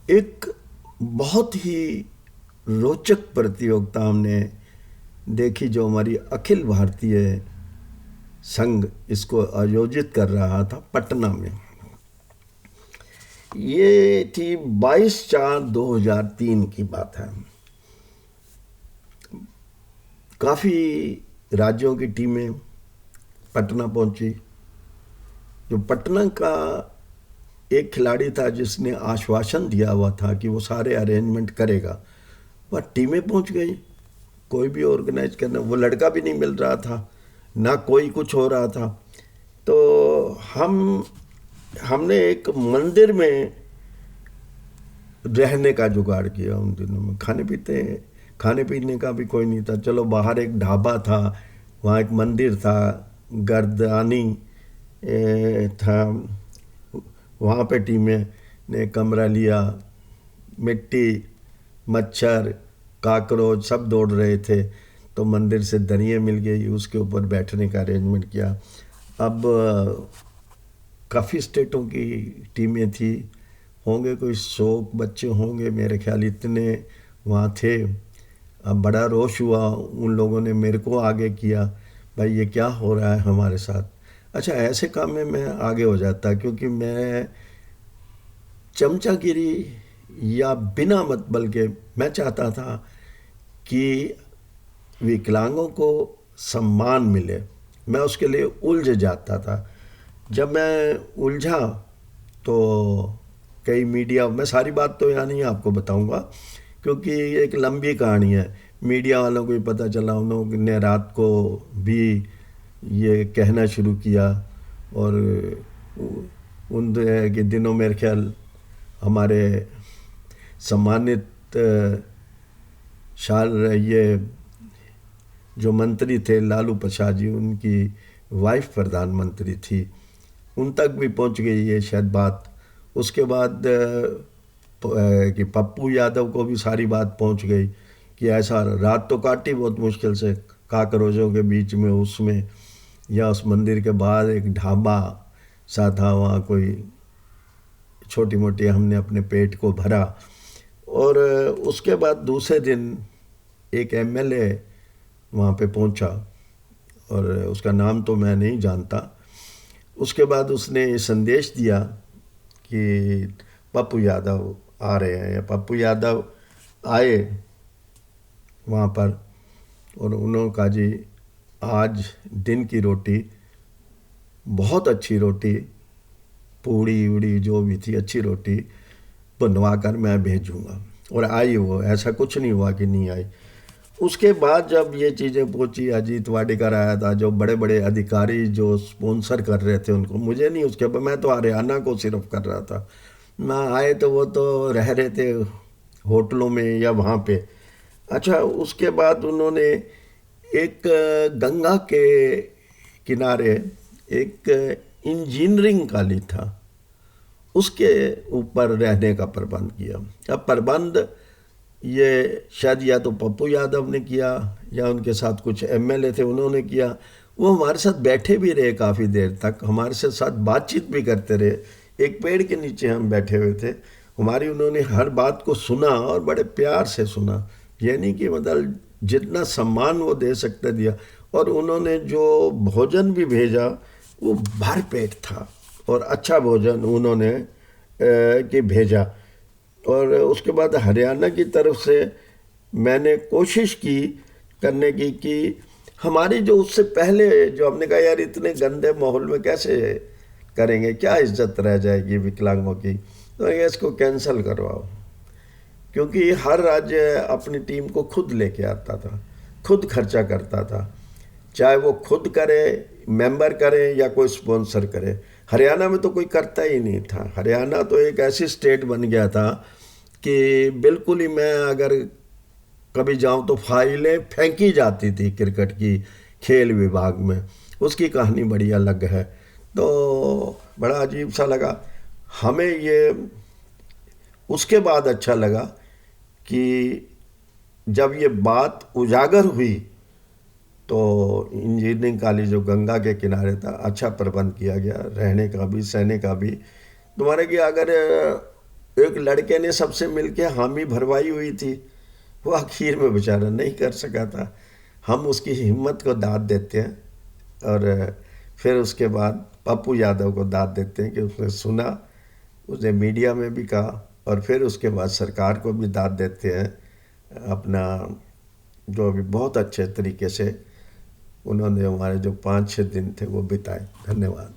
एक बहुत ही रोचक प्रतियोगिता हमने देखी जो हमारी अखिल भारतीय संघ इसको आयोजित कर रहा था पटना में। ये थी 22/4/2003 की बात है। काफ़ी राज्यों की टीमें पटना पहुंची। जो पटना का एक खिलाड़ी था जिसने आश्वासन दिया हुआ था कि वो सारे अरेंजमेंट करेगा, वह टीमें पहुंच गई। कोई भी ऑर्गेनाइज करना, वो लड़का भी नहीं मिल रहा था, ना कोई कुछ हो रहा था। तो हमने एक मंदिर में रहने का जुगाड़ किया। उन दिनों में खाने पीने का भी कोई नहीं था। चलो बाहर एक ढाबा था, वहाँ एक मंदिर था, गर्दानी था, वहाँ पे टीमें ने कमरा लिया। मिट्टी, मच्छर, काकरोच सब दौड़ रहे थे, तो मंदिर से दरियाँ मिल गई, उसके ऊपर बैठने का अरेंजमेंट किया। अब काफ़ी स्टेटों की टीमें थी, होंगे कोई 100 बच्चे होंगे मेरे ख्याल, इतने वहाँ थे। अब बड़ा रोष हुआ, उन लोगों ने मेरे को आगे किया, भाई ये क्या हो रहा है हमारे साथ। अच्छा, ऐसे काम में मैं आगे हो जाता क्योंकि मैं चमचागिरी या बिना मतलब के मैं चाहता था कि विकलांगों को सम्मान मिले। मैं उसके लिए उलझ जाता था। जब मैं उलझा तो कई मीडिया, मैं सारी बात तो यहाँ नहीं आपको बताऊँगा क्योंकि एक लंबी कहानी है। मीडिया वालों को भी पता चला, उन्होंने रात को भी ये कहना शुरू किया। और उन के दिनों मेरे ख्याल हमारे सम्मानित शाल ये जो मंत्री थे लालू प्रसाद जी, उनकी वाइफ प्रधानमंत्री थी, उन तक भी पहुंच गई ये शायद बात। उसके बाद कि पप्पू यादव को भी सारी बात पहुंच गई कि ऐसा। रात तो काटी बहुत मुश्किल से काकरोचों के बीच में, उसमें या उस मंदिर के बाहर एक ढाबा सा था, वहाँ कोई छोटी मोटी हमने अपने पेट को भरा। और उसके बाद दूसरे दिन एक एमएलए वहाँ पे पहुँचा, और उसका नाम तो मैं नहीं जानता। उसके बाद उसने ये संदेश दिया कि पप्पू यादव आ रहे हैं, या पप्पू यादव आए वहाँ पर। और उन्होंने कहा जी आज दिन की रोटी, बहुत अच्छी रोटी, पूड़ी उड़ी जो भी थी, अच्छी रोटी बनवा कर मैं भेजूँगा। और आई वो, ऐसा कुछ नहीं हुआ कि नहीं आई। उसके बाद जब ये चीज़ें पहुंची, अजीत वाडेकर आया था, जो बड़े बड़े अधिकारी जो स्पॉन्सर कर रहे थे उनको, मुझे नहीं, उसके बाद मैं तो हरियाणा को सिर्फ कर रहा था। ना आए तो वो तो रह रहे थे होटलों में या वहाँ पे। अच्छा, उसके बाद उन्होंने एक गंगा के किनारे एक इंजीनियरिंग कॉलेज था, उसके ऊपर रहने का प्रबंध किया। अब प्रबंध ये शायद या तो पप्पू यादव ने किया या उनके साथ कुछ एमएलए थे उन्होंने किया। वो हमारे साथ बैठे भी रहे काफ़ी देर तक, हमारे साथ बातचीत भी करते रहे। एक पेड़ के नीचे हम बैठे हुए थे, हमारी उन्होंने हर बात को सुना और बड़े प्यार से सुना। ये नहीं कि मतलब जितना सम्मान वो दे सकते दिया। और उन्होंने जो भोजन भी भेजा वो भर पेट था, और अच्छा भोजन उन्होंने कि भेजा। और उसके बाद हरियाणा की तरफ से मैंने कोशिश की करने की कि हमारी जो उससे पहले जो हमने कहा यार इतने गंदे माहौल में कैसे करेंगे, क्या इज्जत रह जाएगी विकलांगों की, तो ये इसको कैंसिल करवाओ। क्योंकि हर राज्य अपनी टीम को खुद लेके आता था, खुद खर्चा करता था, चाहे वो खुद करे, मेंबर करे या कोई स्पॉन्सर करे। हरियाणा में तो कोई करता ही नहीं था। हरियाणा तो एक ऐसी स्टेट बन गया था कि बिल्कुल ही, मैं अगर कभी जाऊं तो फाइलें फेंकी जाती थी क्रिकेट की खेल विभाग में। उसकी कहानी बड़ी अलग है। तो बड़ा अजीब सा लगा हमें ये। उसके बाद अच्छा लगा कि जब ये बात उजागर हुई तो इंजीनियरिंग कॉलेज जो गंगा के किनारे था, अच्छा प्रबंध किया गया, रहने का भी सहने का भी। तुम्हारे कि अगर एक लड़के ने सबसे मिलके हामी भरवाई हुई थी, वो आखिर में बेचारा नहीं कर सका था। हम उसकी हिम्मत को दाद देते हैं, और फिर उसके बाद पप्पू यादव को दाद देते हैं कि उसने सुना, उसने मीडिया में भी कहा, और फिर उसके बाद सरकार को भी दाद देते हैं अपना, जो अभी बहुत अच्छे तरीके से उन्होंने हमारे जो 5-6 दिन थे वो बिताए। धन्यवाद।